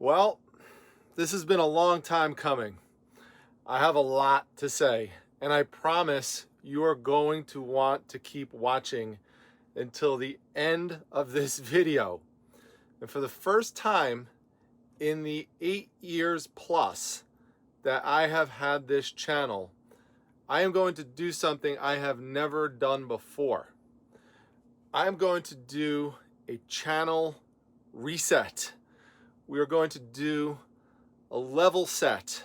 Well, this has been a long time coming. I have a lot to say, and I promise you are going to want to keep watching until the end of this video. And for the first time in the 8 years plus that I have had this channel, I am going to do something I have never done before. I am going to do a channel reset. We are going to do a level set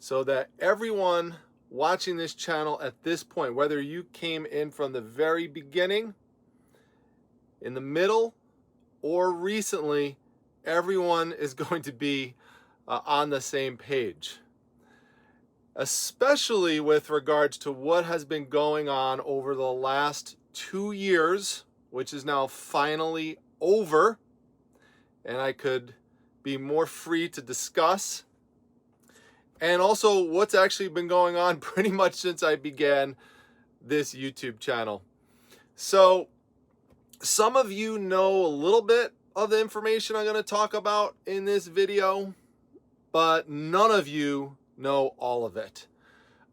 so that everyone watching this channel at this point, whether you came in from the very beginning, in the middle, or recently, everyone is going to be on the same page. Especially with regards to what has been going on over the last 2 years, which is now finally over, and I could be more free to discuss. And also what's actually been going on pretty much since I began this YouTube channel. So some of you know a little bit of the information I'm going to talk about in this video, but none of you know all of it.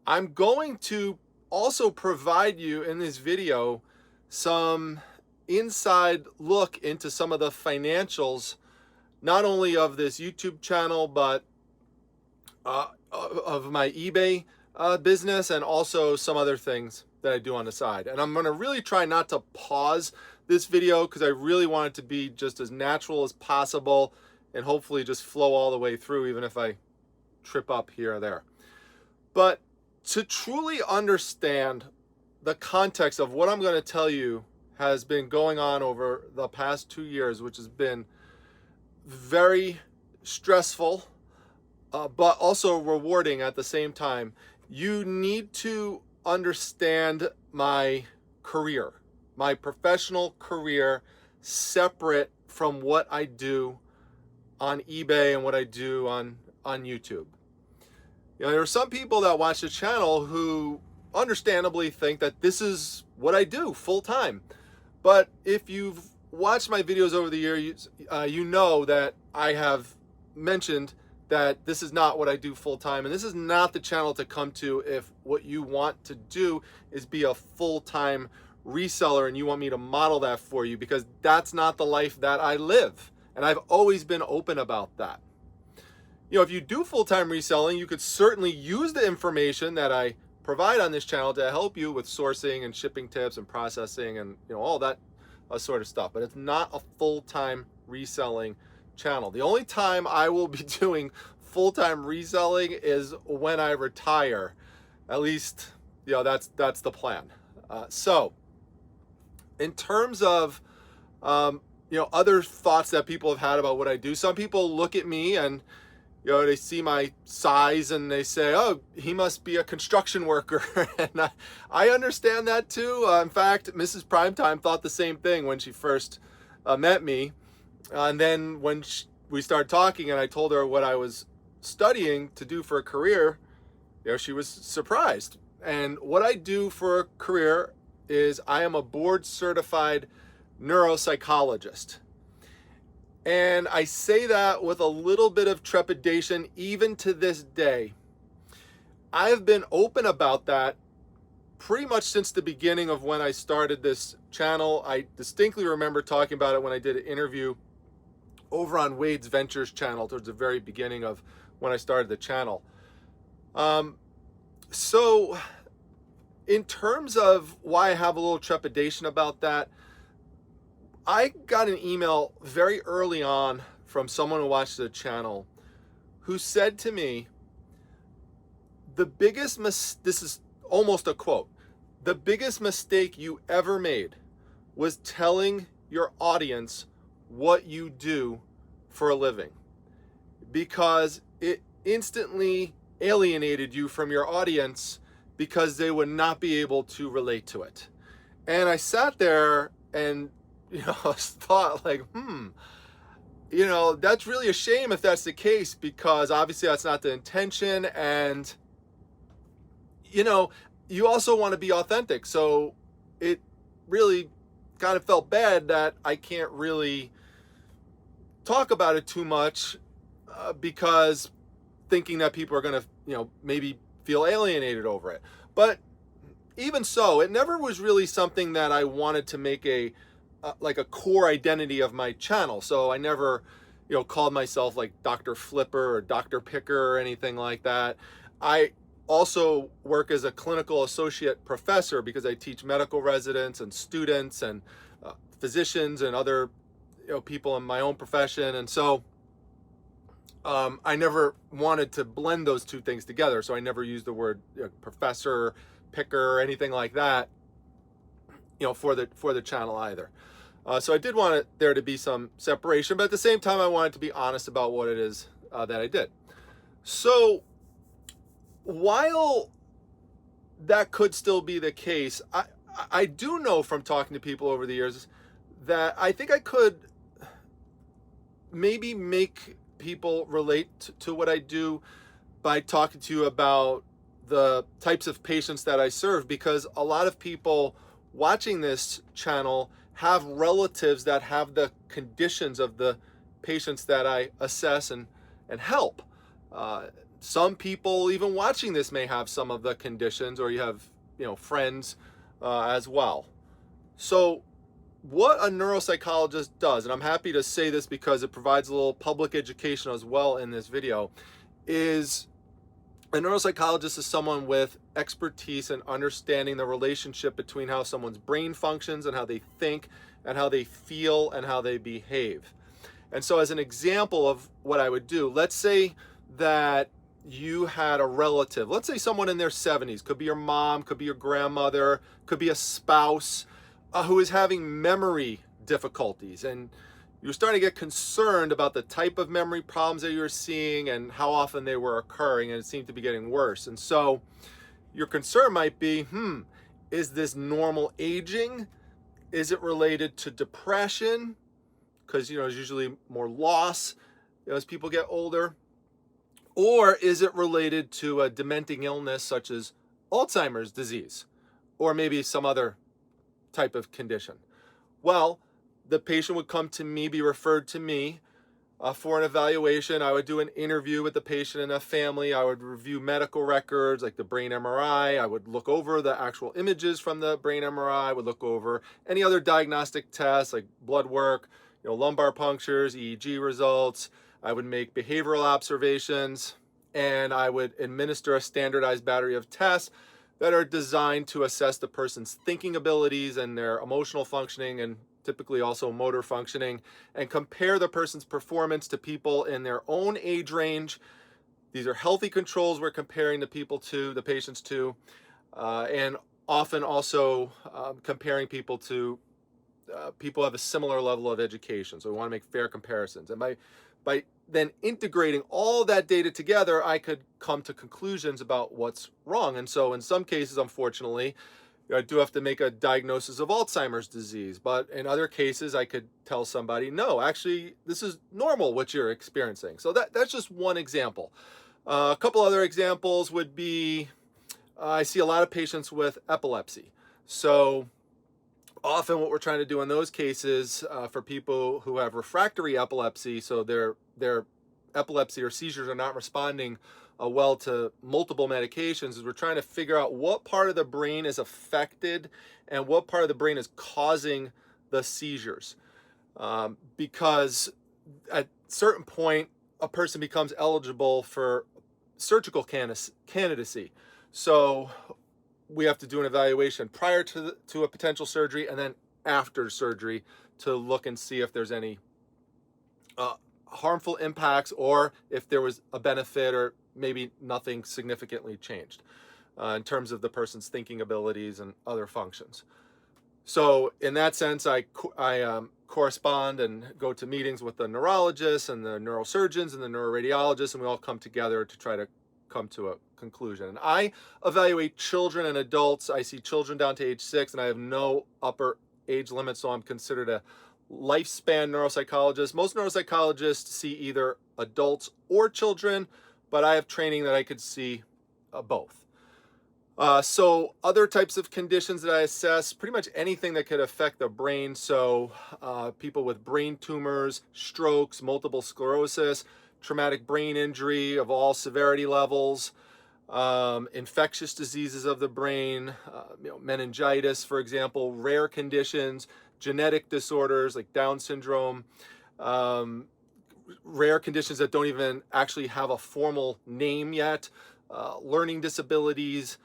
I'm going to also provide you in this video some inside look into some of the financials, not only of this YouTube channel, but of my eBay business, and also some other things that I do on the side. And I'm going to really try not to pause this video because I really want it to be just as natural as possible and hopefully just flow all the way through, even if I trip up here or there. But to truly understand the context of what I'm going to tell you has been going on over the past 2 years, which has been very stressful, but also rewarding at the same time, you need to understand my career, my professional career, separate from what I do on eBay and what I do on YouTube. You know, there are some people that watch the channel who understandably think that this is what I do full time. But if you've watched my videos over the years, you know that I have mentioned that this is not what I do full time, and this is not the channel to come to if what you want to do is be a full-time reseller and you want me to model that for you, because that's not the life that I live, and I've always been open about that. You know, if you do full-time reselling, you could certainly use the information that I provide on this channel to help you with sourcing and shipping tips and processing and, you know, all that sort of stuff, but it's not a full-time reselling channel. The only time I will be doing full-time reselling is when I retire. At least, you know, that's the plan. So in terms of you know, other thoughts that people have had about what I do, some people look at me and, you know, they see my size and they say, oh, he must be a construction worker. And I understand that too. In fact, Mrs. Primetime thought the same thing when she first met me. And then when we started talking and I told her what I was studying to do for a career, you know, she was surprised. And what I do for a career is I am a board certified neuropsychologist. And I say that with a little bit of trepidation even to this day. I have been open about that pretty much since the beginning of when I started this channel. I distinctly remember talking about it when I did an interview over on Wade's Ventures channel towards the very beginning of when I started the channel. So in terms of why I have a little trepidation about that, I got an email very early on from someone who watched the channel who said to me, this is almost a quote, the biggest mistake you ever made was telling your audience what you do for a living, because it instantly alienated you from your audience because they would not be able to relate to it. And I sat there and, you know, thought like, you know, that's really a shame if that's the case, because obviously that's not the intention. And, you know, you also want to be authentic. So it really kind of felt bad that I can't really talk about it too much because thinking that people are going to, maybe feel alienated over it. But even so, it never was really something that I wanted to make like a core identity of my channel. So I never, called myself like Dr. Flipper or Dr. Picker or anything like that. I also work as a clinical associate professor because I teach medical residents and students and physicians and other, people in my own profession. And so I never wanted to blend those two things together. So I never used the word professor, picker, or anything like that, for the channel either. So I did want there to be some separation, but at the same time, I wanted to be honest about what it is that I did. So while that could still be the case, I do know from talking to people over the years that I think I could maybe make people relate to what I do by talking to you about the types of patients that I serve, because a lot of people watching this channel have relatives that have the conditions of the patients that I assess and help. Some people even watching this may have some of the conditions, or you have, friends as well. So what a neuropsychologist does, and I'm happy to say this because it provides a little public education as well in this video, is a neuropsychologist is someone with expertise in understanding the relationship between how someone's brain functions and how they think and how they feel and how they behave. And so as an example of what I would do, let's say that you had a relative, let's say someone in their 70s, could be your mom, could be your grandmother, could be a spouse, who is having memory difficulties, and you're starting to get concerned about the type of memory problems that you're seeing and how often they were occurring, and it seemed to be getting worse. And so your concern might be, is this normal aging? Is it related to depression? Because, there's usually more loss, as people get older. Or is it related to a dementing illness such as Alzheimer's disease, or maybe some other type of condition? Well, the patient would come to me, be referred to me for an evaluation. I would do an interview with the patient and the family. I would review medical records like the brain MRI. I would look over the actual images from the brain MRI. I would look over any other diagnostic tests like blood work, lumbar punctures, EEG results. I would make behavioral observations, and I would administer a standardized battery of tests that are designed to assess the person's thinking abilities and their emotional functioning, and typically also motor functioning, and compare the person's performance to people in their own age range. These are healthy controls we're comparing the patients to, and often also comparing people to people who have a similar level of education. So we want to make fair comparisons. And by then integrating all that data together, I could come to conclusions about what's wrong. And so in some cases, unfortunately, I do have to make a diagnosis of Alzheimer's disease. But in other cases, I could tell somebody, no, actually, this is normal what you're experiencing. So that's just one example. A couple other examples would be, I see a lot of patients with epilepsy. So often what we're trying to do in those cases for people who have refractory epilepsy, so their epilepsy or seizures are not responding well to multiple medications, is we're trying to figure out what part of the brain is affected and what part of the brain is causing the seizures. Because at a certain point, a person becomes eligible for surgical candidacy. So we have to do an evaluation prior to a potential surgery and then after surgery to look and see if there's any harmful impacts, or if there was a benefit, or maybe nothing significantly changed in terms of the person's thinking abilities and other functions. So in that sense, I correspond and go to meetings with the neurologists and the neurosurgeons and the neuroradiologists, and we all come together to try to come to a conclusion. And I evaluate children and adults. I see children down to age 6, and I have no upper age limit, so I'm considered a lifespan neuropsychologist. Most neuropsychologists see either adults or children, but I have training that I could see both. So other types of conditions that I assess, pretty much anything that could affect the brain. So people with brain tumors, strokes, multiple sclerosis, traumatic brain injury of all severity levels, infectious diseases of the brain, meningitis, for example, rare conditions, genetic disorders like Down syndrome, rare conditions that don't even actually have a formal name yet, learning disabilities,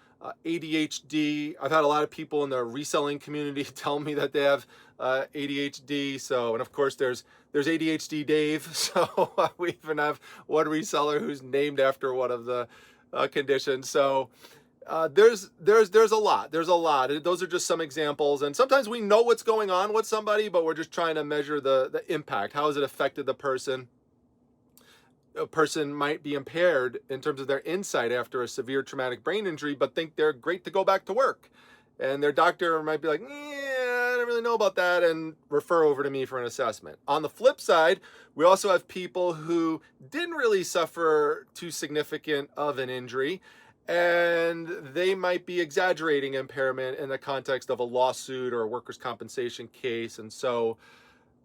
ADHD. I've had a lot of people in the reselling community tell me that they have ADHD. So, and of course there's ADHD Dave. So we even have one reseller who's named after one of the conditions. So there's a lot. There's a lot. Those are just some examples. And sometimes we know what's going on with somebody, but we're just trying to measure the impact. How has it affected the person? A person might be impaired in terms of their insight after a severe traumatic brain injury, but think they're great to go back to work. And their doctor might be like, yeah, I don't really know about that, and refer over to me for an assessment. On the flip side, we also have people who didn't really suffer too significant of an injury, and they might be exaggerating impairment in the context of a lawsuit or a workers' compensation case. And so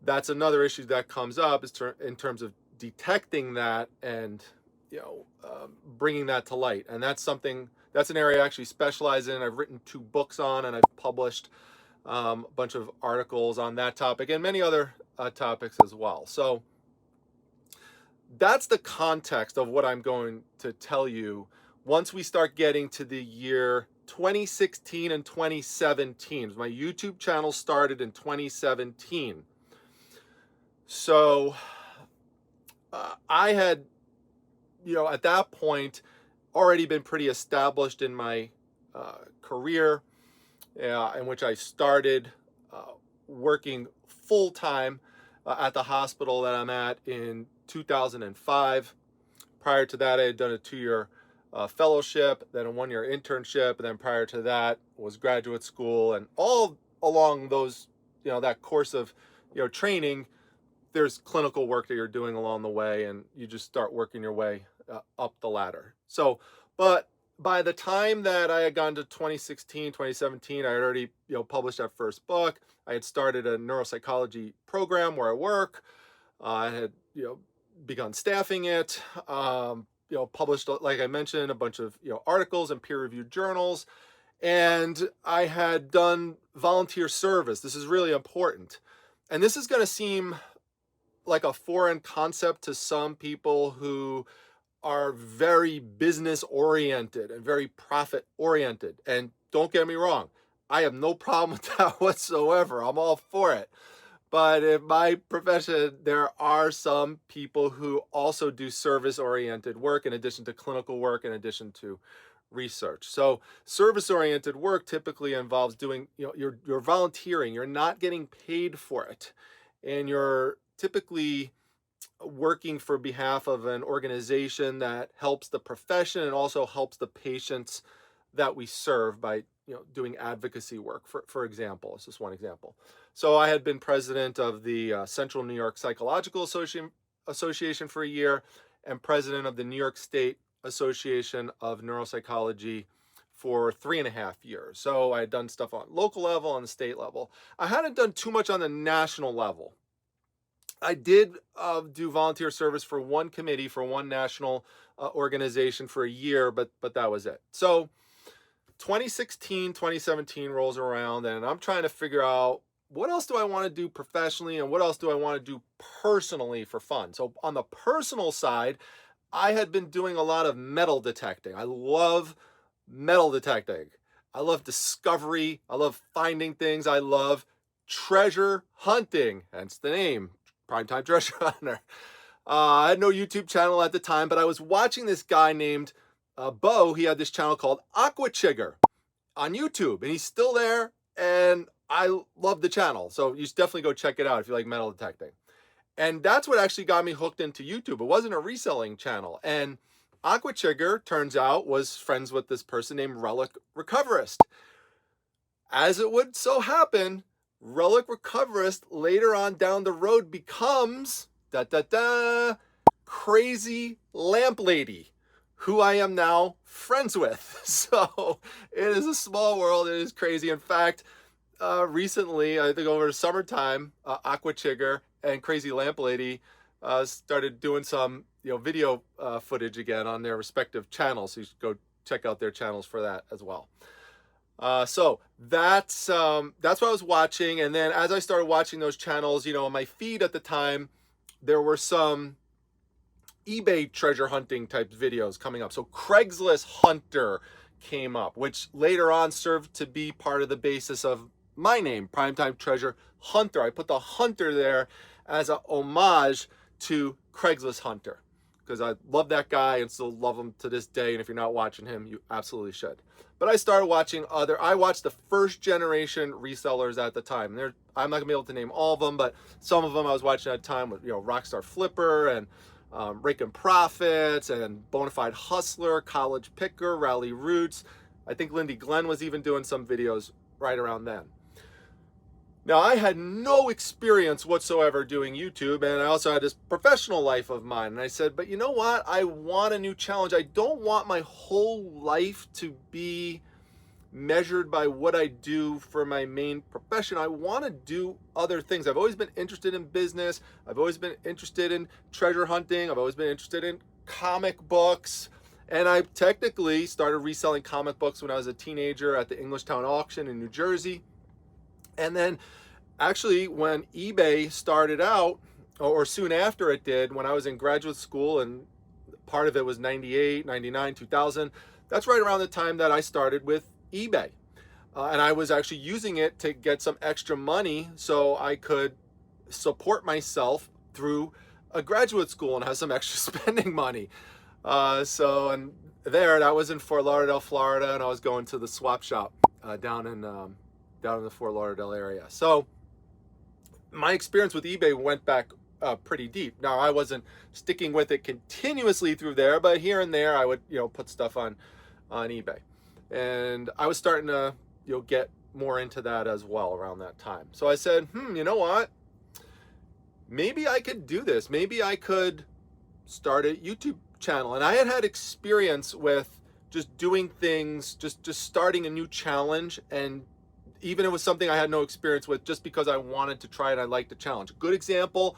that's another issue that comes up is in terms of detecting that and bringing that to light. And that's an area I actually specialize in. I've written 2 books on, and I've published a bunch of articles on that topic and many other topics as well. So that's the context of what I'm going to tell you once we start getting to the year 2016 and 2017. My YouTube channel started in 2017. So I had, at that point, already been pretty established in my career, in which I started working full-time at the hospital that I'm at in 2005. Prior to that, I had done a 2-year fellowship, then a 1-year internship, and then prior to that was graduate school. And all along those, that course of, training, there's clinical work that you're doing along the way, and you just start working your way up the ladder. So, but by the time that I had gone to 2016, 2017, I had already, published that first book. I had started a neuropsychology program where I work. I had, begun staffing it, published, like I mentioned, a bunch of, articles in peer-reviewed journals. And I had done volunteer service. This is really important. And this is going to seem like a foreign concept to some people who are very business oriented and very profit oriented. And don't get me wrong, I have no problem with that whatsoever. I'm all for it. But in my profession, there are some people who also do service oriented work in addition to clinical work, in addition to research. So service oriented work typically involves doing, you're volunteering, you're not getting paid for it. And you're typically working for behalf of an organization that helps the profession and also helps the patients that we serve by doing advocacy work, for example. It's just one example. So I had been president of the Central New York Psychological Association for a year and president of the New York State Association of Neuropsychology for 3.5 years. So I had done stuff on local level and the state level. I hadn't done too much on the national level. I did do volunteer service for one committee for one national organization for a year, but that was it. So 2016, 2017 rolls around, and I'm trying to figure out what else do I want to do professionally and what else do I want to do personally for fun. So on the personal side, I had been doing a lot of metal detecting. I love metal detecting. I love discovery. I love finding things. I love treasure hunting, hence the name, Primetime Treasure Hunter. I had no YouTube channel at the time, but I was watching this guy named Bo. He had this channel called Aquachigger on YouTube, and he's still there, and I love the channel. So you should definitely go check it out if you like metal detecting. And that's what actually got me hooked into YouTube. It wasn't a reselling channel. And Aquachigger, turns out, was friends with this person named Relic Recoverist. As it would so happen, Relic Recoverist later on down the road becomes Crazy Lamp Lady, who I am now friends with. So it is a small world. It is crazy. In fact, recently, I think over summertime, Aquachigger and Crazy Lamp Lady started doing some video footage again on their respective channels. So you should go check out their channels for that as well. So that's what I was watching. And then as I started watching those channels, on my feed at the time, there were some eBay treasure hunting type videos coming up. So Craigslist Hunter came up, which later on served to be part of the basis of my name, Primetime Treasure Hunter. I put the Hunter there as a homage to Craigslist Hunter because I love that guy and still love him to this day. And if you're not watching him, you absolutely should. But I started watching I watched the first generation resellers at the time. I'm not gonna be able to name all of them, but some of them I was watching at the time with, Rockstar Flipper and Raking Profits and Bonafide Hustler, College Picker, Rally Roots. I think Lindy Glenn was even doing some videos right around then. Now, I had no experience whatsoever doing YouTube, and I also had this professional life of mine. And I said, but you know what? I want a new challenge. I don't want my whole life to be measured by what I do for my main profession. I want to do other things. I've always been interested in business. I've always been interested in treasure hunting. I've always been interested in comic books. And I technically started reselling comic books when I was a teenager at the Englishtown auction in New Jersey. And then actually when eBay started out, or soon after it did, when I was in graduate school, and part of it was 98, 99, 2000, that's right around the time that I started with eBay. And I was actually using it to get some extra money so I could support myself through a graduate school and have some extra spending money. And that was in Fort Lauderdale, Florida, and I was going to the swap shop down in the Fort Lauderdale area. So my experience with eBay went back pretty deep. Now, I wasn't sticking with it continuously through there, but here and there I would put stuff on eBay. And I was starting to get more into that as well around that time. So I said, you know what? Maybe I could do this. Maybe I could start a YouTube channel. And I had experience with just doing things, just starting a new challenge, and even if it was something I had no experience with, just because I wanted to try it, I liked the challenge. A good example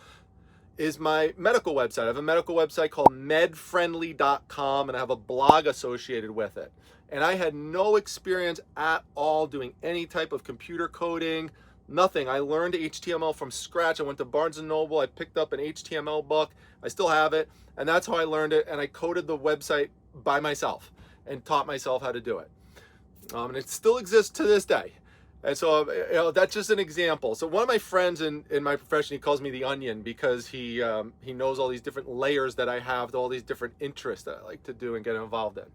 is my medical website. I have a medical website called medfriendly.com, and I have a blog associated with it. And I had no experience at all doing any type of computer coding, nothing. I learned HTML from scratch. I went to Barnes & Noble. I picked up an HTML book. I still have it. And that's how I learned it. And I coded the website by myself and taught myself how to do it. And it still exists to this day. And so, that's just an example. So one of my friends in my profession, he calls me the Onion because he knows all these different layers that I have, all these different interests that I like to do and get involved in.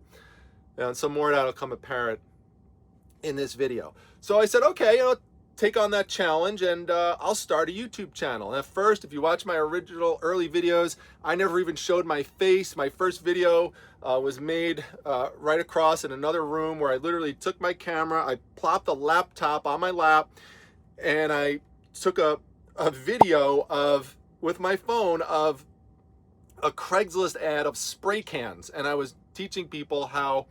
And some more of that will come apparent in this video. So I said, okay, take on that challenge, and I'll start a YouTube channel. And at first, if you watch my original early videos, I never even showed my face. My first video was made right across in another room where I literally took my camera, I plopped a laptop on my lap, and I took a video with my phone of a Craigslist ad of spray cans. And I was teaching people how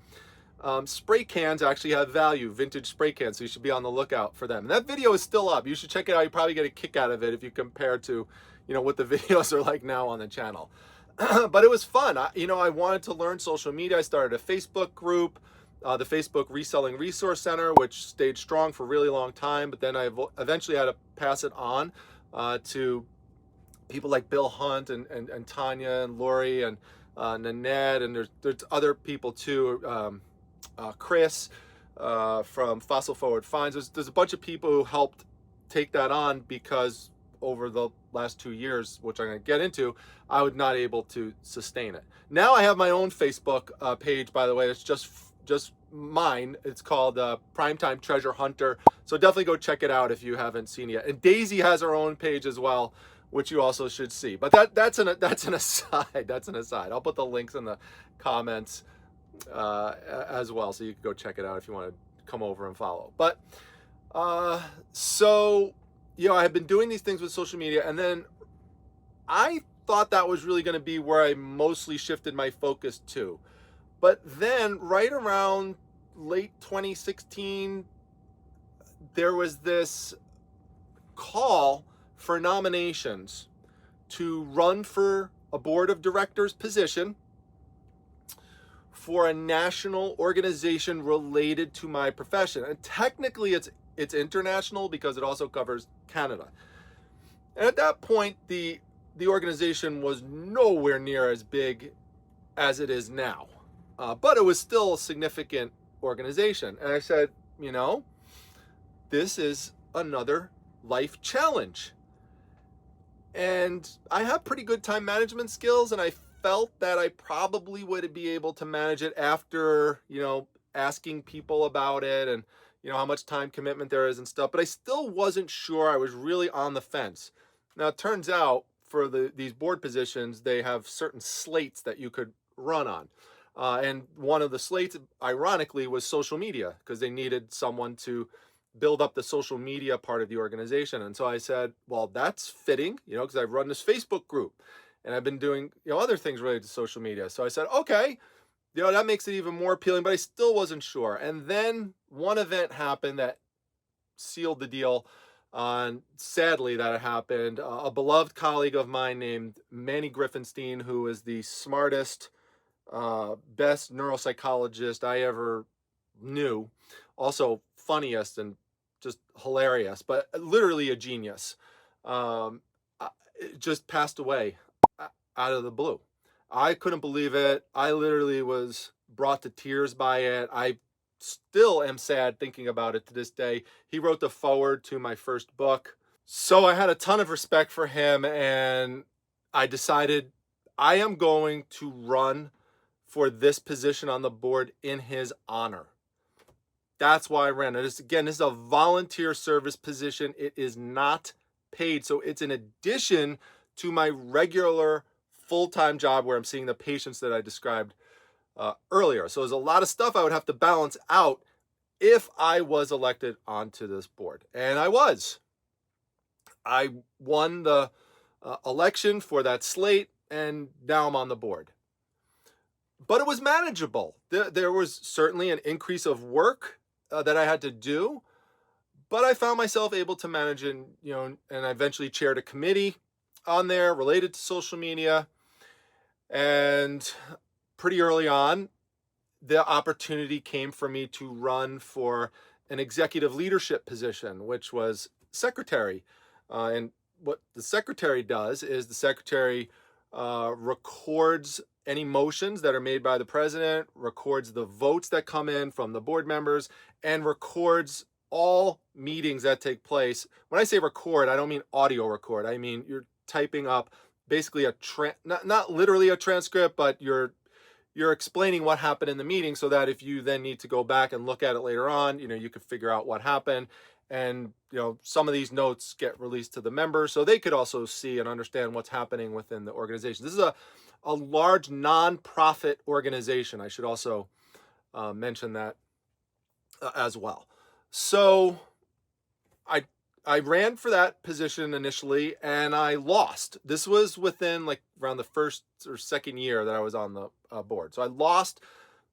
spray cans actually have value, vintage spray cans, so you should be on the lookout for them. And that video is still up. You should check it out. You probably get a kick out of it if you compare to, what the videos are like now on the channel. But it was fun. I wanted to learn social media. I started a Facebook group, the Facebook Reselling Resource Center, which stayed strong for a really long time, but then I eventually had to pass it on to people like Bill Hunt and Tanya and Lori and Nanette, and there's other people too, Chris from Fossil Forward Finds. There's a bunch of people who helped take that on because over the last 2 years, which I'm going to get into, I was not able to sustain it. Now I have my own Facebook page, by the way. It's just mine. It's called Primetime Treasure Hunter. So definitely go check it out if you haven't seen it yet. And Daisy has her own page as well, which you also should see. But that's an aside. That's an aside. I'll put the links in the comments as well, so you can go check it out if you want to come over and follow. But I had been doing these things with social media, and then I thought that was really going to be where I mostly shifted my focus to. But then right around late 2016, there was this call for nominations to run for a board of directors position for a national organization related to my profession. And technically it's international because it also covers Canada. And at that point, the organization was nowhere near as big as it is now. But it was still a significant organization. And I said, you know, this is another life challenge. And I have pretty good time management skills, and I felt that I probably would be able to manage it after, you know, asking people about it and, you know, how much time commitment there is and stuff. But I still wasn't sure. I was really on the fence. Now, it turns out for these board positions, they have certain slates that you could run on. And one of the slates, ironically, was social media, because they needed someone to build up the social media part of the organization. And so I said, well, that's fitting, you know, because I've run this Facebook group and I've been doing, you know, other things related to social media. So I said, okay, you know, that makes it even more appealing, but I still wasn't sure. And then one event happened that sealed the deal. Sadly, that it happened. A beloved colleague of mine named Manny Griffinstein, who is the smartest, best neuropsychologist I ever knew, also funniest and just hilarious, but literally a genius, just passed away out of the blue. I couldn't believe it. I literally was brought to tears by it. I still am sad thinking about it to this day. He wrote the foreword to my first book. So I had a ton of respect for him, and I decided I am going to run for this position on the board in his honor. That's why I ran it. Again, this is a volunteer service position. It is not paid. So it's in addition to my regular full-time job where I'm seeing the patients that I described earlier. So there's a lot of stuff I would have to balance out if I was elected onto this board. And I was. I won the election for that slate, and now I'm on the board. But it was manageable. There was certainly an increase of work that I had to do, but I found myself able to manage it, you know, and I eventually chaired a committee on there related to social media. And pretty early on, the opportunity came for me to run for an executive leadership position, which was secretary. And what the secretary does is the secretary records any motions that are made by the president, records the votes that come in from the board members, and records all meetings that take place. When I say record, I don't mean audio record. I mean you're typing up basically not literally a transcript, but you're explaining what happened in the meeting, so that if you then need to go back and look at it later on, you know, you could figure out what happened. And, you know, some of these notes get released to the members so they could also see and understand what's happening within the organization. This is a large nonprofit organization. I should also mention that as well. So I ran for that position initially, and I lost. This was within like around the first or second year that I was on the board. So I lost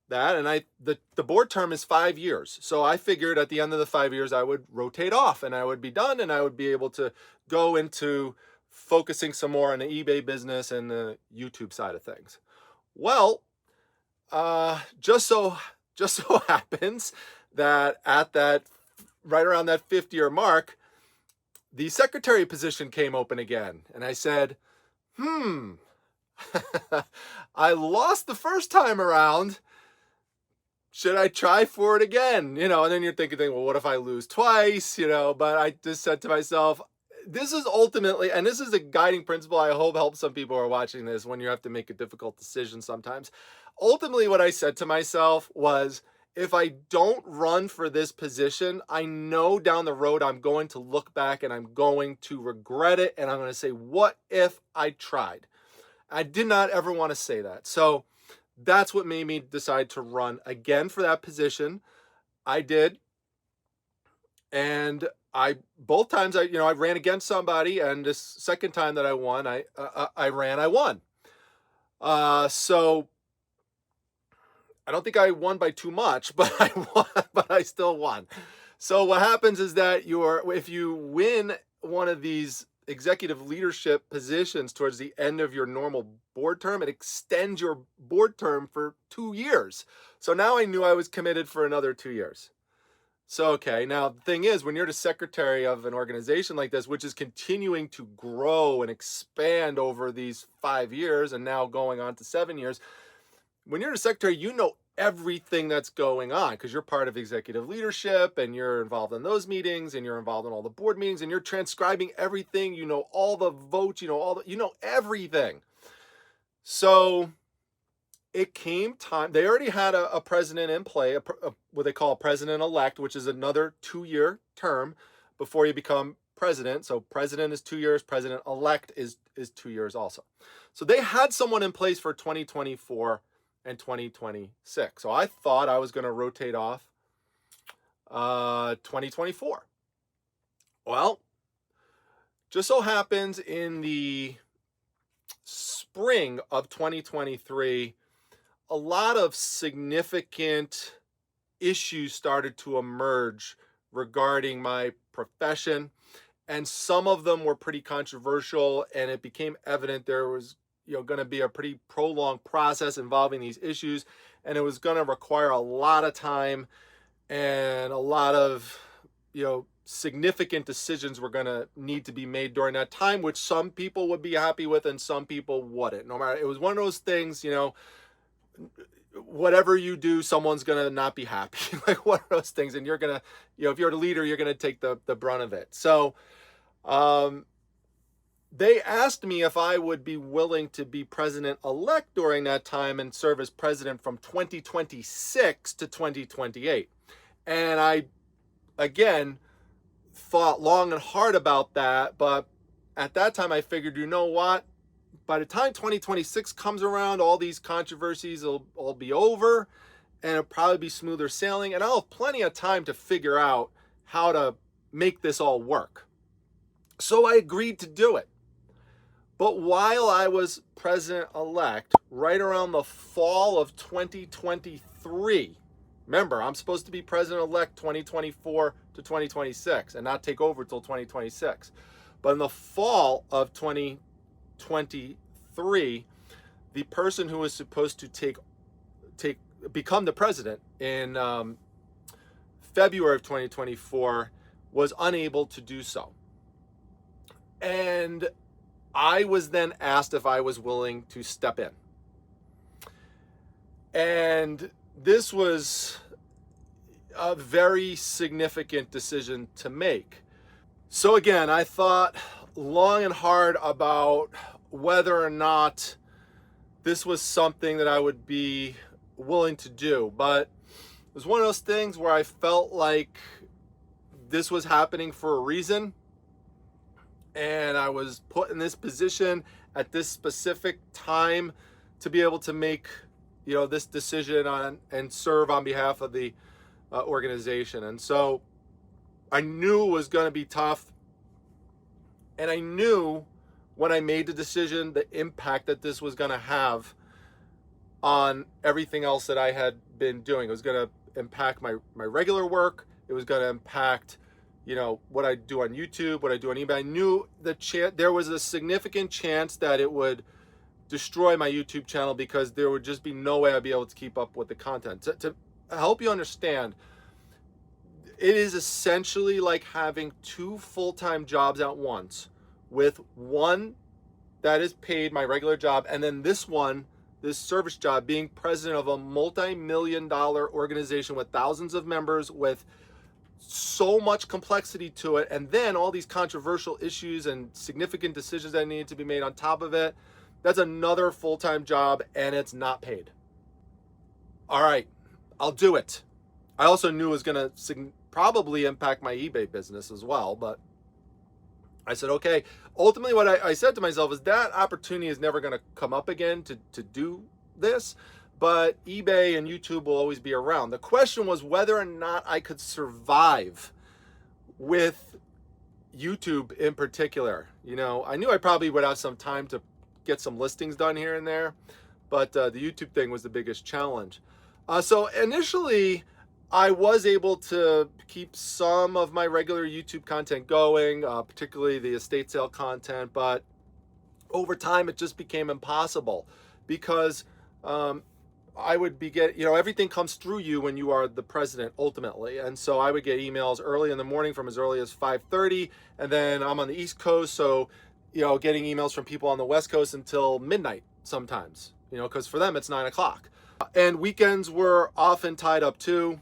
that, and the board term is 5 years. So I figured at the end of the 5 years I would rotate off and I would be done, and I would be able to go into focusing some more on the eBay business and the YouTube side of things. Well, just so happens that at that right around that 5th-year mark, the secretary position came open again, and I said, I lost the first time around. Should I try for it again? You know, and then you're thinking, well, what if I lose twice? You know, but I just said to myself, this is ultimately, and this is a guiding principle I hope helps some people who are watching this when you have to make a difficult decision sometimes. Ultimately, what I said to myself was, if I don't run for this position, I know down the road I'm going to look back and I'm going to regret it. And I'm going to say, what if I tried? I did not ever want to say that. So that's what made me decide to run again for that position. I did. And both times I ran against somebody, and this second time that I won, I won. So I don't think I won by too much, but I won, but I still won. So what happens is that if you win one of these executive leadership positions towards the end of your normal board term. It extends your board term for 2 years. So now I knew I was committed for another 2 years. So, okay, now the thing is, when you're the secretary of an organization like this, which is continuing to grow and expand over these 5 years and now going on to 7 years, when you're the secretary, you know everything that's going on because you're part of executive leadership and you're involved in those meetings and you're involved in all the board meetings and you're transcribing everything. You know all the votes, you know everything. So it came time. They already had a president in play, what they call a president-elect, which is another 2-year term before you become president. So president is 2 years, president-elect is 2 years also. So they had someone in place for 2024 and 2026. So I thought I was going to rotate off 2024. Well, just so happens in the spring of 2023, a lot of significant issues started to emerge regarding my profession, and some of them were pretty controversial, and it became evident there was going to be a pretty prolonged process involving these issues, and it was going to require a lot of time and a lot of significant decisions were going to need to be made during that time, which some people would be happy with and some people wouldn't. No matter, it was one of those things, whatever you do, someone's going to not be happy. Like one of those things, and you're going to, if you're the leader, you're going to take the brunt of it. So they asked me if I would be willing to be president-elect during that time and serve as president from 2026 to 2028. And I, again, thought long and hard about that. But at that time, I figured, you know what? By the time 2026 comes around, all these controversies will all be over and it'll probably be smoother sailing. And I'll have plenty of time to figure out how to make this all work. So I agreed to do it. But while I was president-elect, right around the fall of 2023, remember, I'm supposed to be president-elect 2024 to 2026 and not take over until 2026. But in the fall of 2023, the person who was supposed to become the president in February of 2024 was unable to do so. And I was then asked if I was willing to step in. And this was a very significant decision to make. So again, I thought long and hard about whether or not this was something that I would be willing to do. But it was one of those things where I felt like this was happening for a reason. And I was put in this position at this specific time to be able to make, this decision on and serve on behalf of the organization. And so I knew it was going to be tough. And I knew when I made the decision, the impact that this was going to have on everything else that I had been doing. It was going to impact my regular work. It was going to impact what I do on YouTube, what I do on eBay. I knew there was a significant chance that it would destroy my YouTube channel because there would just be no way I'd be able to keep up with the content. To help you understand, it is essentially like having 2 full-time jobs at once, with one that is paid, my regular job, and then this service job, being president of a multi-million-dollar organization with thousands of members, with so much complexity to it, and then all these controversial issues and significant decisions that needed to be made on top of it. That's another full-time job, and it's not paid. All right, I'll do it. I also knew it was going to probably impact my eBay business as well, but I said, okay. Ultimately, what I said to myself is that opportunity is never going to come up again to do this. But eBay and YouTube will always be around. The question was whether or not I could survive with YouTube in particular. I knew I probably would have some time to get some listings done here and there, but the YouTube thing was the biggest challenge. So initially, I was able to keep some of my regular YouTube content going, particularly the estate sale content, but over time it just became impossible because um, I would be everything comes through you when you are the president ultimately. And so I would get emails early in the morning from as early as 5:30, and then I'm on the East Coast, so getting emails from people on the West Coast until midnight sometimes, because for them it's 9 o'clock. And weekends were often tied up too.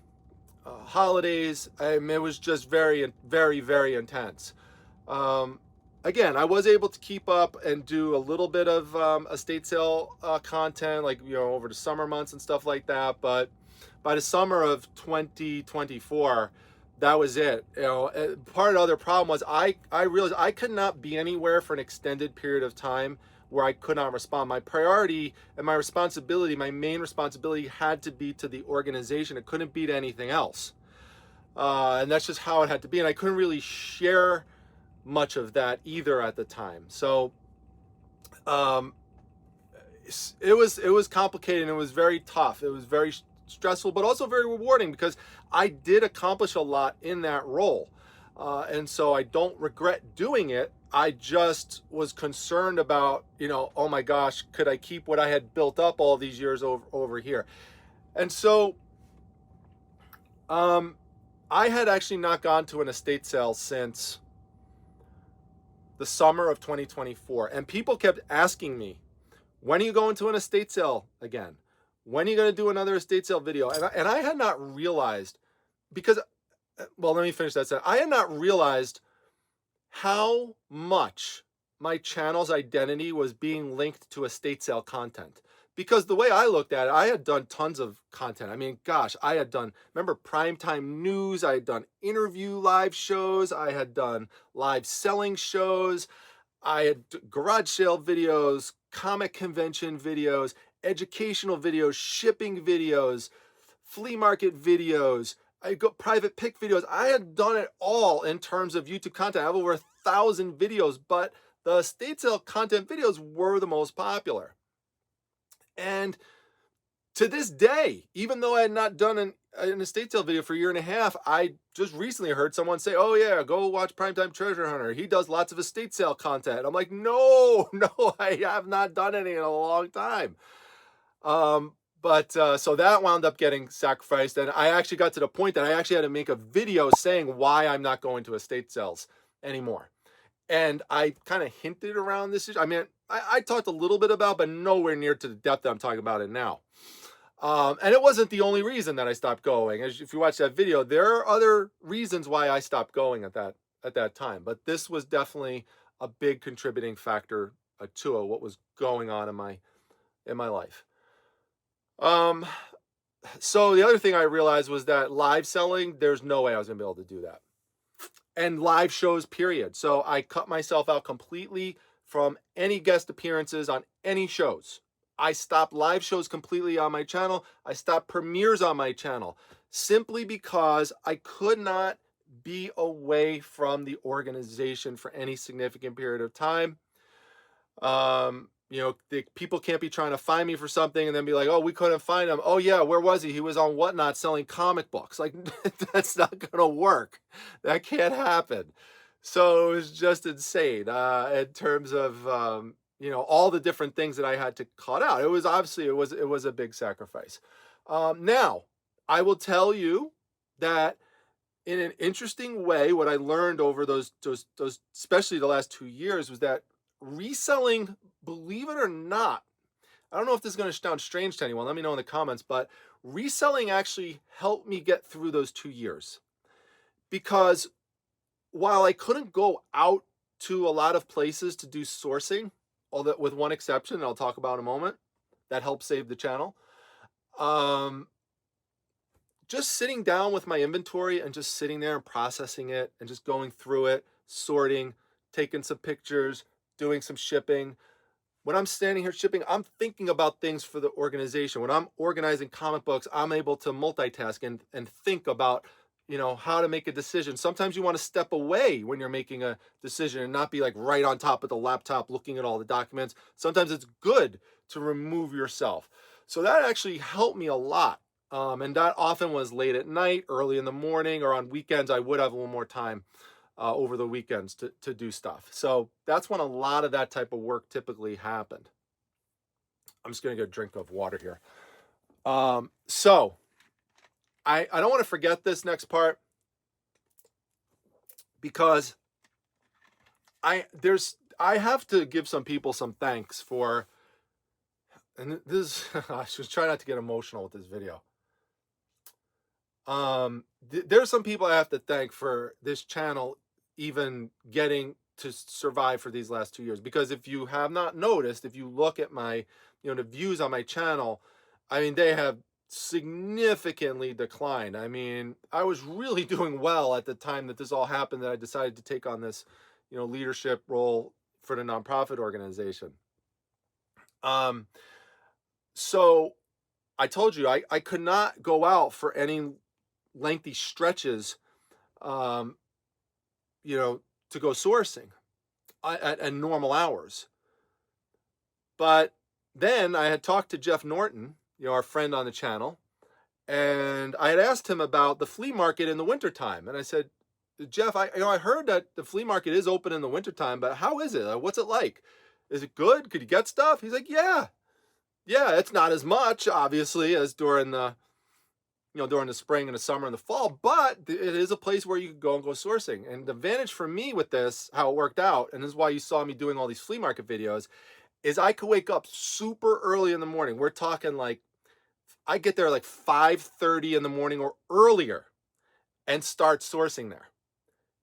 Holidays, it was just very, very, very intense. Um, Again, I was able to keep up and do a little bit of estate sale content, like over the summer months and stuff like that. But by the summer of 2024, that was it. Part of the other problem was I realized I could not be anywhere for an extended period of time where I could not respond. My priority and my responsibility, my main responsibility, had to be to the organization. It couldn't be to anything else, and that's just how it had to be. And I couldn't really share much of that either at the time. So um, it was complicated and it was very tough. It was very stressful, but also very rewarding because I did accomplish a lot in that role. And so I don't regret doing it. I just was concerned about, oh my gosh, could I keep what I had built up all these years over here? And so I had actually not gone to an estate sale since the summer of 2024. And people kept asking me, when are you going to an estate sale again? When are you going to do another estate sale video? And I had not realized, because, well, let me finish that sentence. I had not realized how much my channel's identity was being linked to estate sale content. Because the way I looked at it, I had done tons of content. I mean, gosh, I had done, remember, primetime news, I had done interview live shows, I had done live selling shows, I had garage sale videos, comic convention videos, educational videos, shipping videos, flea market videos, I got private pick videos. I had done it all in terms of YouTube content. I have over 1,000 videos, but the estate sale content videos were the most popular. And to this day, even though I had not done an estate sale video for a year and a half, I just recently heard someone say, oh yeah, go watch Primetime Treasure Hunter. He does lots of estate sale content. I'm like, no, I have not done any in a long time. So that wound up getting sacrificed. And I actually got to the point that I actually had to make a video saying why I'm not going to estate sales anymore. And I kind of hinted around this issue. I mean, I talked a little bit about, but nowhere near to the depth that I'm talking about it now. And it wasn't the only reason that I stopped going. As if you watch that video, there are other reasons why I stopped going at that time. But this was definitely a big contributing factor to what was going on in my life. So the other thing I realized was that live selling, there's no way I was gonna be able to do that. And live shows, period. So I cut myself out completely from any guest appearances on any shows. I stopped live shows completely on my channel. I stopped premieres on my channel simply because I could not be away from the organization for any significant period of time. The people can't be trying to find me for something and then be like, oh, we couldn't find him. Oh yeah, where was he? He was on Whatnot selling comic books. Like, that's not gonna work. That can't happen. So it was just insane in terms of all the different things that I had to cut out. It was obviously it was a big sacrifice. Now I will tell you that in an interesting way, what I learned over those especially the last 2 years was that reselling, believe it or not, I don't know if this is going to sound strange to anyone, let me know in the comments, but reselling actually helped me get through those 2 years. Because while I couldn't go out to a lot of places to do sourcing, although with one exception, I'll talk about in a moment, that helped save the channel. Just sitting down with my inventory and just sitting there and processing it and just going through it, sorting, taking some pictures, doing some shipping. When I'm standing here shipping, I'm thinking about things for the organization. When I'm organizing comic books, I'm able to multitask and think about, how to make a decision. Sometimes you want to step away when you're making a decision and not be like right on top of the laptop looking at all the documents. Sometimes it's good to remove yourself. So that actually helped me a lot And that often was late at night, early in the morning, or on weekends. I would have a little more time over the weekends to do stuff. So that's when a lot of that type of work typically happened. I'm just going to get a drink of water here. So I don't want to forget this next part, because I have to give some people some thanks for, and this I was trying not to get emotional with this video. There's some people I have to thank for this channel even getting to survive for these last 2 years, because if you have not noticed, if you look at my, the views on my channel, I mean, they have significantly declined. I mean, I was really doing well at the time that this all happened, that I decided to take on this, leadership role for the nonprofit organization. So I told you I could not go out for any lengthy stretches, um, to go sourcing at normal hours. But then I had talked to Jeff Norton, our friend on the channel, and I had asked him about the flea market in the wintertime. And I said, Jeff, I heard that the flea market is open in the wintertime, but how is it? What's it like? Is it good? Could you get stuff? He's like, yeah, it's not as much, obviously, as during the spring and the summer and the fall, but it is a place where you can go and go sourcing. And the advantage for me with this, how it worked out, and this is why you saw me doing all these flea market videos, is I could wake up super early in the morning. We're talking like, I get there like 5:30 in the morning or earlier and start sourcing there.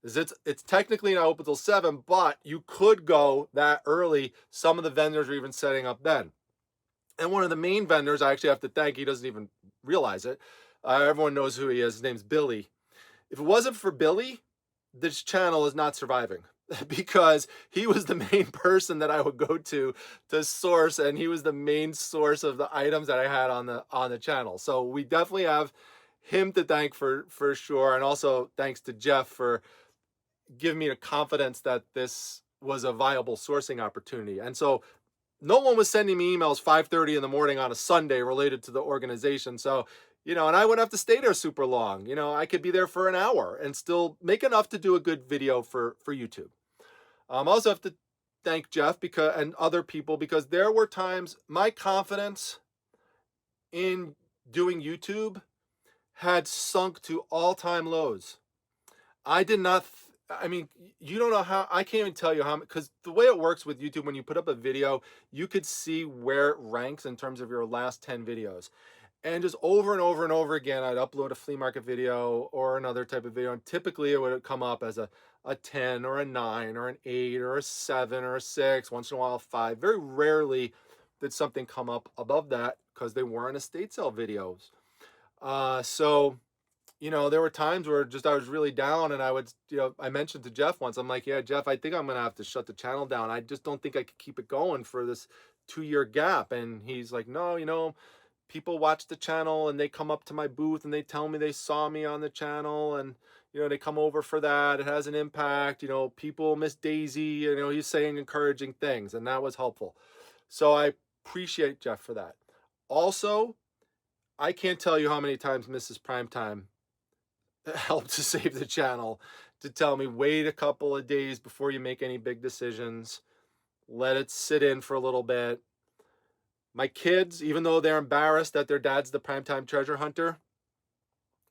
It's technically not open till 7, but you could go that early. Some of the vendors are even setting up then. And one of the main vendors I actually have to thank, he doesn't even realize it. Everyone knows who he is. His name's Billy. If it wasn't for Billy, this channel is not surviving, because he was the main person that I would go to source, and he was the main source of the items that I had on the channel. So we definitely have him to thank for sure, and also thanks to Jeff for giving me the confidence that this was a viable sourcing opportunity. And so no one was sending me emails 5:30 in the morning on a Sunday related to the organization. So, and I wouldn't have to stay there super long. I could be there for an hour and still make enough to do a good video for YouTube. I also have to thank Jeff and other people, because there were times my confidence in doing YouTube had sunk to all-time lows. I did not, I mean, you don't know how, I can't even tell you how, because the way it works with YouTube, when you put up a video, you could see where it ranks in terms of your last 10 videos. And just over and over and over again, I'd upload a flea market video or another type of video, and typically it would come up as a 10 or a 9 or an 8 or a 7 or a 6, once in a while a 5. Very rarely did something come up above that, because they weren't estate sale videos. So there were times where I was really down, and I would, I mentioned to Jeff once, I'm like, yeah, Jeff, I think I'm going to have to shut the channel down. I just don't think I could keep it going for this 2-year gap. And he's like, no, people watch the channel and they come up to my booth and they tell me they saw me on the channel, and, they come over for that. It has an impact. People miss Daisy, he's saying encouraging things, and that was helpful. So I appreciate Jeff for that. Also, I can't tell you how many times Mrs. Primetime helped to save the channel, to tell me, wait a couple of days before you make any big decisions. Let it sit in for a little bit. My kids, even though they're embarrassed that their dad's the primetime treasure hunter,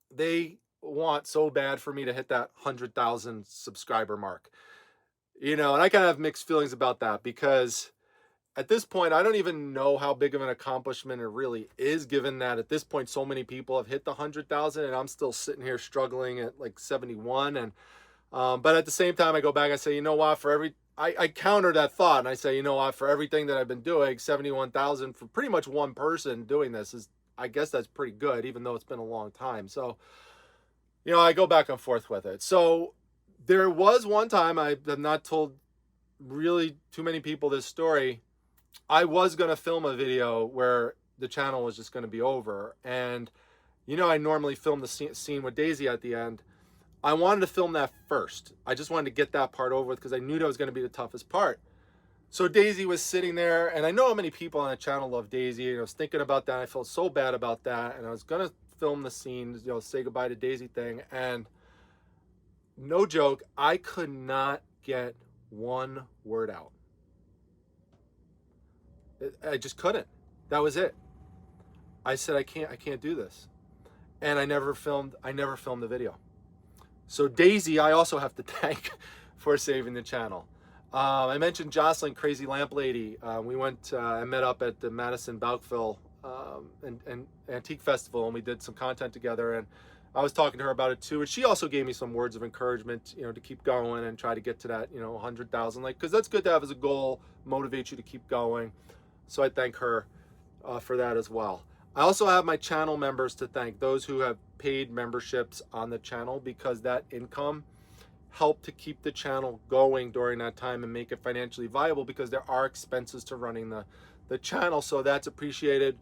they want so bad for me to hit that 100,000 subscriber mark. And I kind of have mixed feelings about that, because at this point, I don't even know how big of an accomplishment it really is, given that at this point, so many people have hit the 100,000, and I'm still sitting here struggling at like 71. And but at the same time, I go back and say, you know what, I counter that thought, and I say, you know what, for everything that I've been doing, 71,000 for pretty much one person doing this is, I guess that's pretty good, even though it's been a long time. So, I go back and forth with it. So there was one time, I have not told really too many people this story, I was going to film a video where the channel was just going to be over. And, I normally film the scene with Daisy at the end. I wanted to film that first. I just wanted to get that part over with, because I knew that was going to be the toughest part. So Daisy was sitting there, and I know how many people on the channel love Daisy, and I was thinking about that. I felt so bad about that, and I was gonna film the scene, say goodbye to Daisy thing, and no joke, I could not get one word out. I just couldn't. That was it. I said, I can't do this. And I never filmed the video. So Daisy, I also have to thank for saving the channel. I mentioned Jocelyn, Crazy Lamp Lady. We went, I met up at the Madison Boukville and Antique Festival, and we did some content together, and I was talking to her about it too, and she also gave me some words of encouragement, to keep going and try to get to that, 100,000, because that's good to have as a goal, motivate you to keep going. So I thank her for that as well. I also have my channel members to thank, those who have paid memberships on the channel, because that income helped to keep the channel going during that time and make it financially viable, because there are expenses to running the channel, so that's appreciated.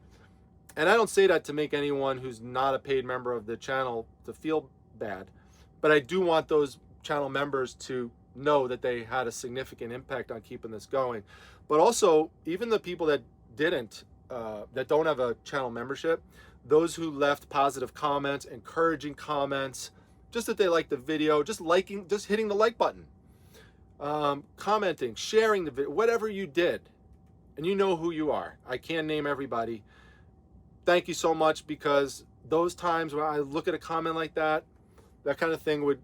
And I don't say that to make anyone who's not a paid member of the channel to feel bad, but I do want those channel members to know that they had a significant impact on keeping this going. But also, even the people that didn't, that don't have a channel membership, those who left positive comments, encouraging comments, just that they liked the video, just hitting the like button, commenting, sharing the video, whatever you did, and you know who you are. I can't name everybody. Thank you so much, because those times when I look at a comment like that, that kind of thing would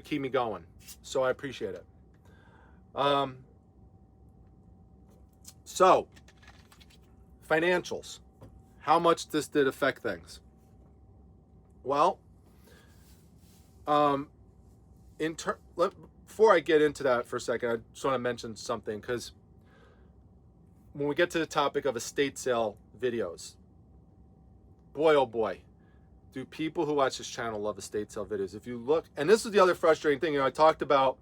keep me going. So I appreciate it. So, financials. How much this did affect things? Well, before I get into that for a second, I just want to mention something, because when we get to the topic of estate sale videos, boy, oh boy, do people who watch this channel love estate sale videos. If you look, and this is the other frustrating thing, I talked about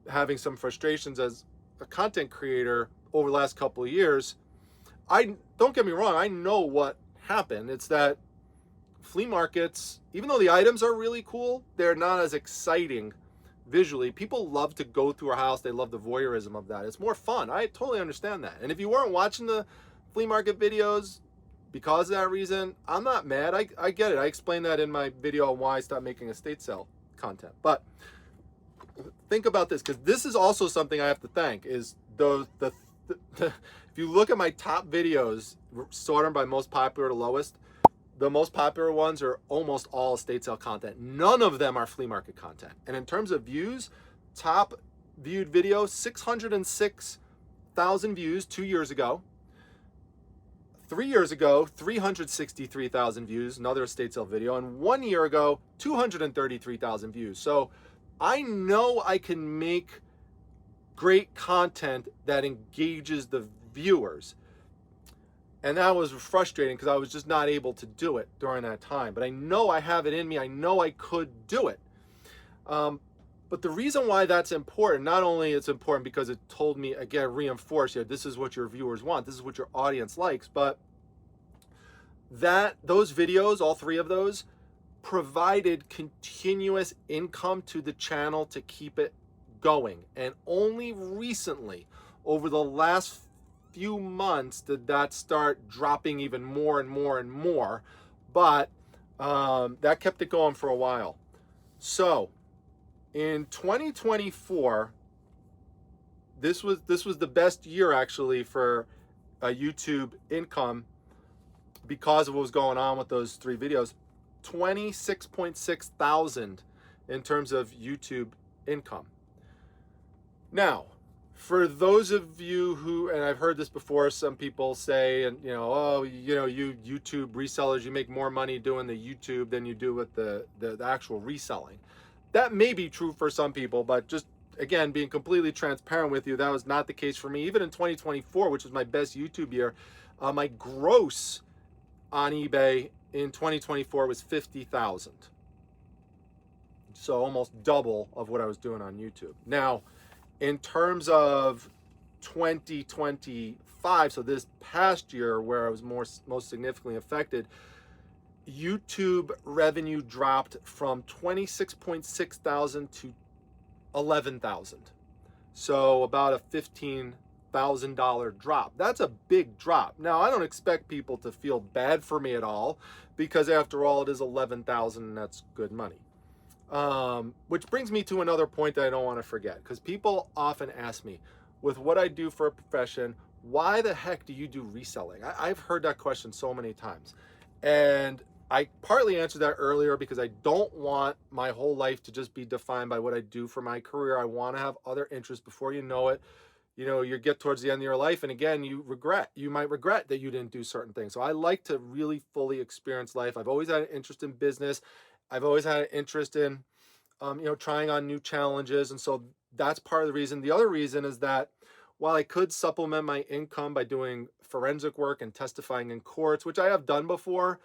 having some frustrations as a content creator over the last couple of years. Don't get me wrong, I know what happened. It's that flea markets, even though the items are really cool, they're not as exciting visually. People love to go through a house. They love the voyeurism of that. It's more fun. I totally understand that. And if you weren't watching the flea market videos because of that reason, I'm not mad. I get it. I explained that in my video on why I stopped making estate sale content. But think about this, because this is also something I have to thank, is if you look at my top videos, sort them by most popular to lowest, the most popular ones are almost all estate sale content. None of them are flea market content. And in terms of views, top viewed video, 606,000 views 2 years ago. 3 years ago, 363,000 views, another estate sale video. And 1 year ago, 233,000 views. So I know I can make great content that engages the viewers. And that was frustrating, because I was just not able to do it during that time. But I know I have it in me. I know I could do it. But the reason why that's important, not only it's important because it told me, again, reinforced, this is what your viewers want, this is what your audience likes, but those videos, all three of those, provided continuous income to the channel to keep it going. And only recently, over the last few months, did that start dropping even more and more and more, but that kept it going for a while. So in 2024, this was the best year actually for YouTube income, because of what was going on with those three videos. 26.6 thousand in terms of YouTube income. Now, for those of you who, and I've heard this before, some people say, and you YouTube resellers, you make more money doing the YouTube than you do with the actual reselling. That may be true for some people, but just again, being completely transparent with you, that was not the case for me. Even in 2024, which was my best YouTube year, my gross on eBay in 2024 was 50,000. So almost double of what I was doing on YouTube. Now, in terms of 2025, so this past year where I was most significantly affected, YouTube revenue dropped from 26.6 thousand to 11,000. So about a 15 $11,000 drop. That's a big drop. Now, I don't expect people to feel bad for me at all, because after all, it is 11,000 and that's good money. Which brings me to another point that I don't want to forget, because people often ask me, with what I do for a profession, why the heck do you do reselling? I've heard that question so many times. And I partly answered that earlier because I don't want my whole life to just be defined by what I do for my career. I want to have other interests. Before you know it, you get towards the end of your life, and again, you might regret that you didn't do certain things. So I like to really fully experience life. I've always had an interest in business. I've always had an interest in, trying on new challenges. And so that's part of the reason. The other reason is that while I could supplement my income by doing forensic work and testifying in courts, which I have done before,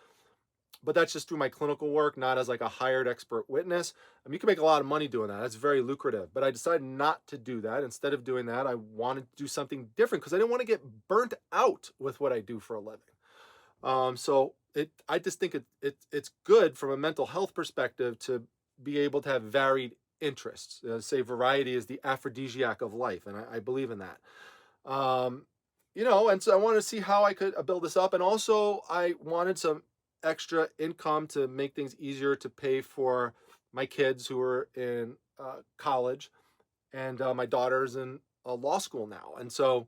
but that's just through my clinical work, not as like a hired expert witness. You can make a lot of money doing that. That's very lucrative. But I decided not to do that. Instead of doing that, I wanted to do something different because I didn't want to get burnt out with what I do for a living. I just think it's good from a mental health perspective to be able to have varied interests. Say variety is the aphrodisiac of life, and I believe in that. And so I wanted to see how I could build this up, and also I wanted some extra income to make things easier to pay for my kids who are in college, and my daughter's in law school now. And so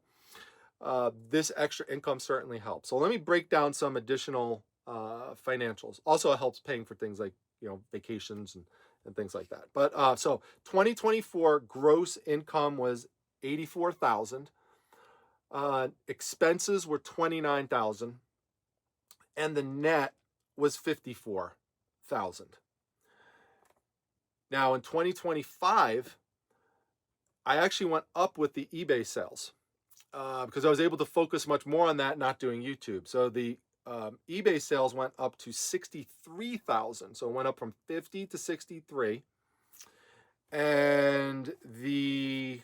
this extra income certainly helps. So let me break down some additional financials. Also, it helps paying for things like, vacations and things like that. But so 2024 gross income was 84,000. Expenses were 29,000, and the net was 54,000. Now in 2025, I actually went up with the eBay sales because I was able to focus much more on that, not doing YouTube. So the eBay sales went up to 63,000. So it went up from 50 to 63. And the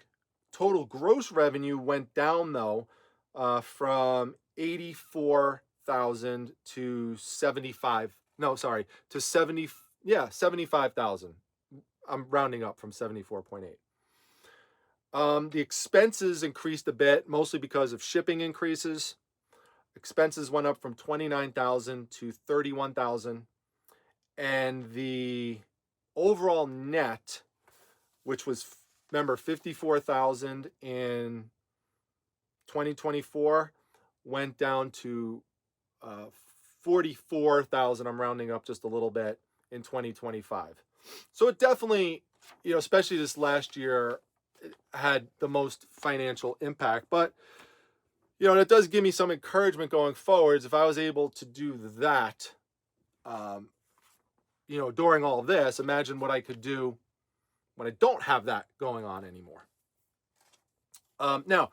total gross revenue went down though from 84,000 to 75. No, sorry, to 70. Yeah, 75,000. I'm rounding up from 74.8. The expenses increased a bit, mostly because of shipping increases. Expenses went up from 29,000 to 31,000. And the overall net, which was, remember, 54,000 in 2024, went down to 44,000. I'm rounding up just a little bit in 2025. So it definitely, especially this last year, had the most financial impact. But, that does give me some encouragement going forwards. If I was able to do that, during all this, imagine what I could do when I don't have that going on anymore. Now,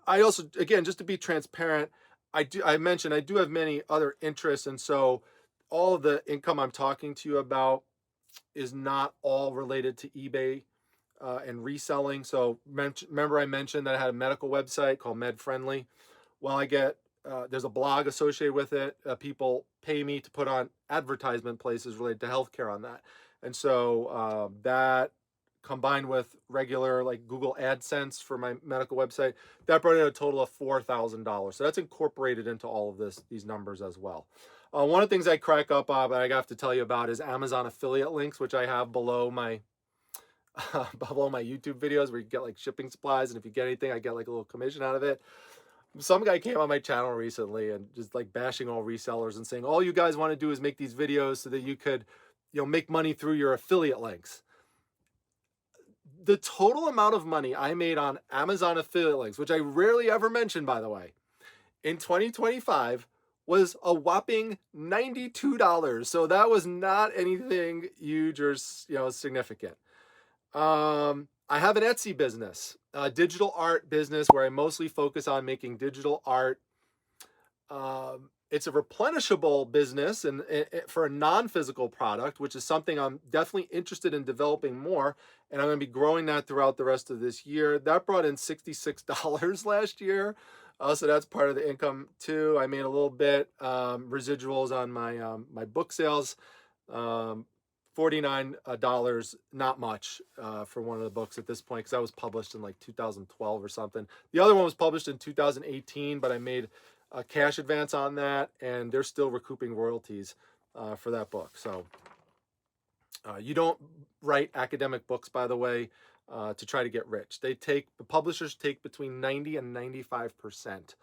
I also, again, just to be transparent, I mentioned I do have many other interests, and so all of the income I'm talking to you about is not all related to eBay and reselling. So remember I mentioned that I had a medical website called MedFriendly. Well, I get, there's a blog associated with it. People pay me to put on advertisement places related to healthcare on that. And so that combined with regular like Google AdSense for my medical website, that brought in a total of $4,000. So that's incorporated into all of these numbers as well. One of the things I crack up on, but I have to tell you about, is Amazon affiliate links, which I have below my YouTube videos, where you get like shipping supplies, and if you get anything, I get like a little commission out of it. Some guy came on my channel recently and just like bashing all resellers and saying, all you guys want to do is make these videos so that you could, make money through your affiliate links. The total amount of money I made on Amazon affiliate links, which I rarely ever mention, by the way, in 2025 was a whopping $92. So that was not anything huge or, significant. I have an Etsy business, a digital art business, where I mostly focus on making digital art. It's a replenishable business and for a non-physical product, which is something I'm definitely interested in developing more. And I'm going to be growing that throughout the rest of this year. That brought in $66 last year. So that's part of the income too. I made a little bit residuals on my my book sales $49, not much for one of the books at this point, because that was published in like 2012 or something. The other one was published in 2018, but I made a cash advance on that, and they're still recouping royalties for that book. So you don't write academic books, by the way, to try to get rich. The publishers take between 90 and 95%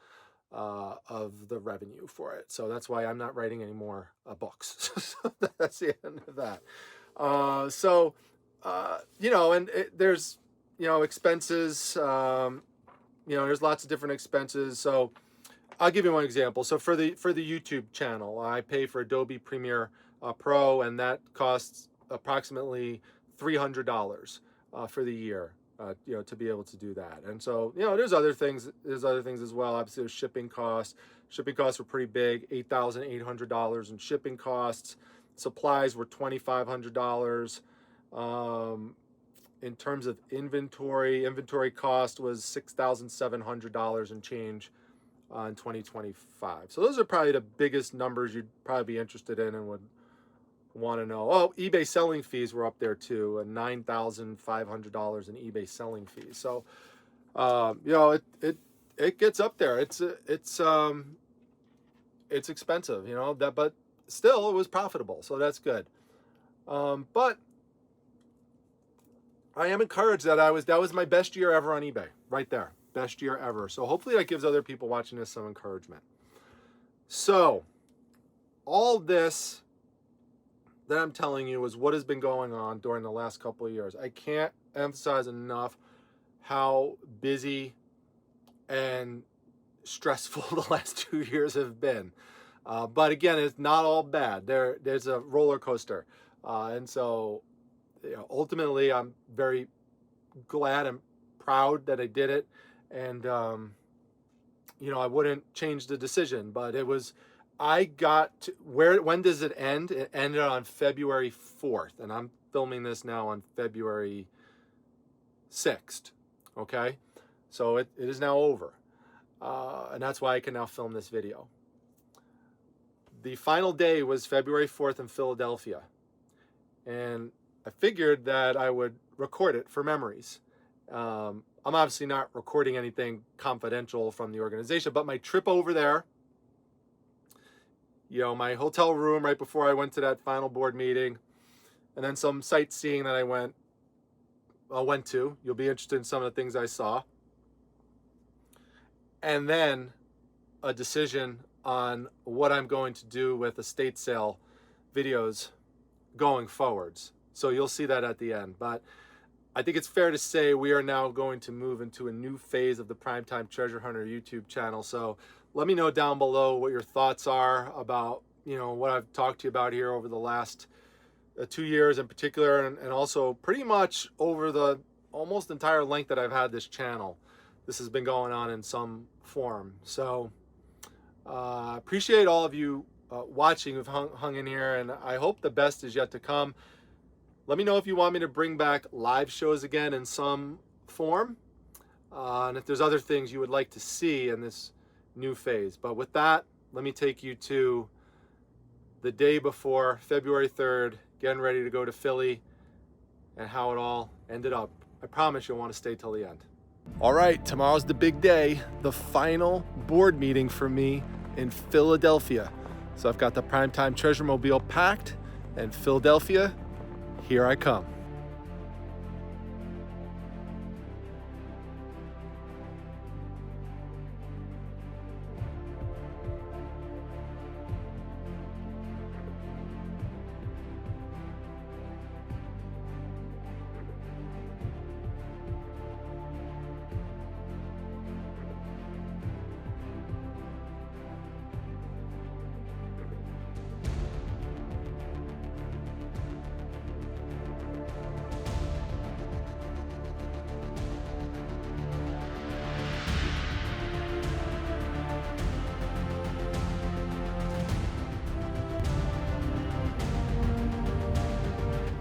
of the revenue for it. So that's why I'm not writing any more books. So that's the end of that. There's, expenses, there's lots of different expenses. So I'll give you one example. So for the YouTube channel, I pay for Adobe Premiere Pro, and that costs approximately $300 for the year. To be able to do that. And so, there's other things as well. Obviously, there's shipping costs. Shipping costs were pretty big, $8,800 in shipping costs. Supplies were $2,500. In terms of inventory cost was $6,700 and change in 2025. So those are probably the biggest numbers you'd probably be interested in and would want to know. Oh, eBay selling fees were up there too, and $9,500 in eBay selling fees. So, it gets up there. It's expensive, but still it was profitable. So that's good. But I am encouraged that that was my best year ever on eBay, right there, best year ever. So hopefully that gives other people watching this some encouragement. So all this that I'm telling you is what has been going on during the last couple of years. I can't emphasize enough how busy and stressful the last 2 years have been. But again, it's not all bad. There's a roller coaster. And so ultimately, I'm very glad and proud that I did it. And, I wouldn't change the decision, but it was... I got to when does it end? It ended on February 4th, and I'm filming this now on February 6th. Okay, so it is now over, and that's why I can now film this video. The final day was February 4th in Philadelphia, and I figured that I would record it for memories. I'm obviously not recording anything confidential from the organization, but my trip over there, my hotel room right before I went to that final board meeting, and then some sightseeing that I went to. You'll be interested in some of the things I saw. And then a decision on what I'm going to do with estate sale videos going forwards. So you'll see that at the end. But I think it's fair to say we are now going to move into a new phase of the Primetime Treasure Hunter YouTube channel. So let me know down below what your thoughts are about, what I've talked to you about here over the last 2 years in particular, and also pretty much over the almost entire length that I've had this channel. This has been going on in some form. So appreciate all of you watching who've hung in here, and I hope the best is yet to come. Let me know if you want me to bring back live shows again in some form, and if there's other things you would like to see in this new phase. But with that, let me take you to the day before, February 3rd, getting ready to go to Philly, and how it all ended up. I promise you'll want to stay till the end. All right, tomorrow's the big day, the final board meeting for me in Philadelphia. So I've got the Primetime Treasure Mobile packed, and Philadelphia, here I come.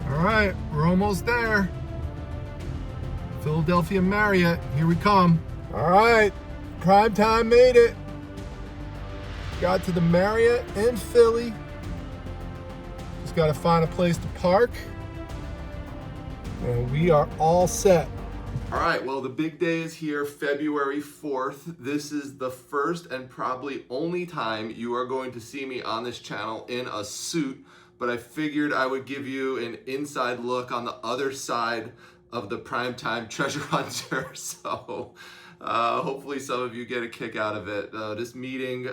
All right, we're almost there. Philadelphia Marriott, here we come. All right, Primetime made it. Got to the Marriott in Philly. Just got to find a place to park. And we are all set. All right, well, the big day is here, February 4th. This is the first and probably only time you are going to see me on this channel in a suit, but I figured I would give you an inside look on the other side of the primetime treasure hunter. So hopefully some of you get a kick out of it. This meeting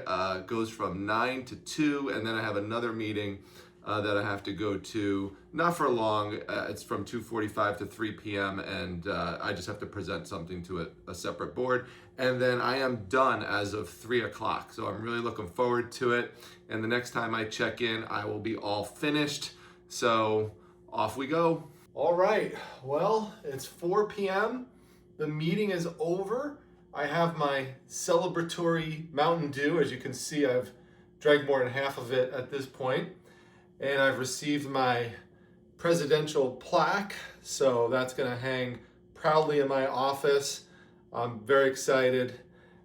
goes from 9 to 2, and then I have another meeting that I have to go to, not for long. It's from 2:45 to 3 p.m. and I just have to present something to a separate board. And then I am done as of 3 o'clock. So I'm really looking forward to it. And the next time I check in, I will be all finished. So off we go. All right, well, it's 4 p.m. The meeting is over. I have my celebratory Mountain Dew. As you can see, I've drank more than half of it at this point. And I've received my presidential plaque, so that's gonna hang proudly in my office. I'm very excited,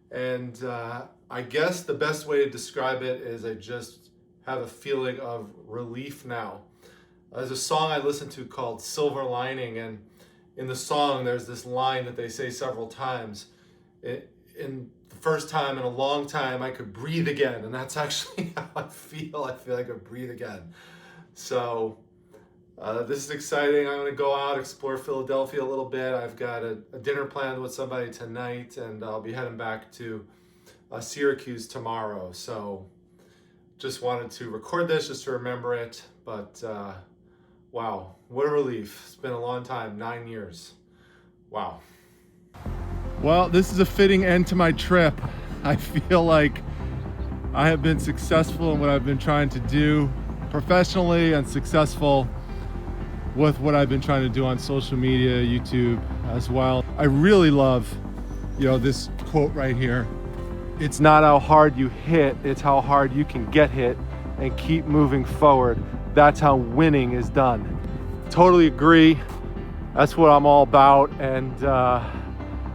and I guess the best way to describe it is I just have a feeling of relief now. There's a song I listen to called Silver Lining, and in the song there's this line that they say several times. In the first time in a long time I could breathe again, and that's actually how I feel. I feel like I could breathe again. So this is exciting. I'm going to go out, explore Philadelphia a little bit. I've got a dinner planned with somebody tonight, and I'll be heading back to Syracuse tomorrow. So just wanted to record this just to remember it. But wow, what a relief. It's been a long time, 9 years. Wow. Well, this is a fitting end to my trip. I feel like I have been successful in what I've been trying to do professionally, and successful with what I've been trying to do on social media, YouTube as well. I really love, this quote right here. It's not how hard you hit, it's how hard you can get hit and keep moving forward. That's how winning is done. Totally agree. That's what I'm all about, and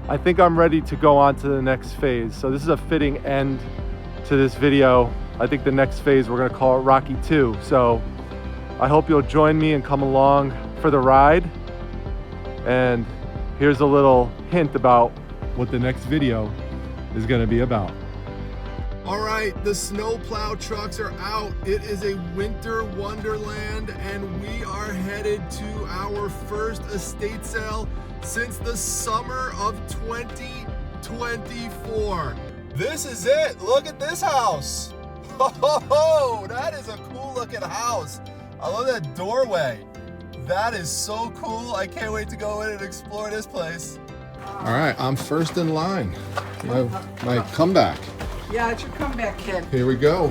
I think I'm ready to go on to the next phase. So this is a fitting end to this video. I think the next phase we're gonna call it Rocky 2. So I hope you'll join me and come along for the ride. And here's a little hint about what the next video is gonna be about. All right, the snowplow trucks are out. It is a winter wonderland, and we are headed to our first estate sale since the summer of 2024. This is it. Look at this house. Oh, that is a cool looking house. I love that doorway. That is so cool. I can't wait to go in and explore this place. All right, I'm first in line. My comeback. Yeah, it's your comeback, kid. Here we go.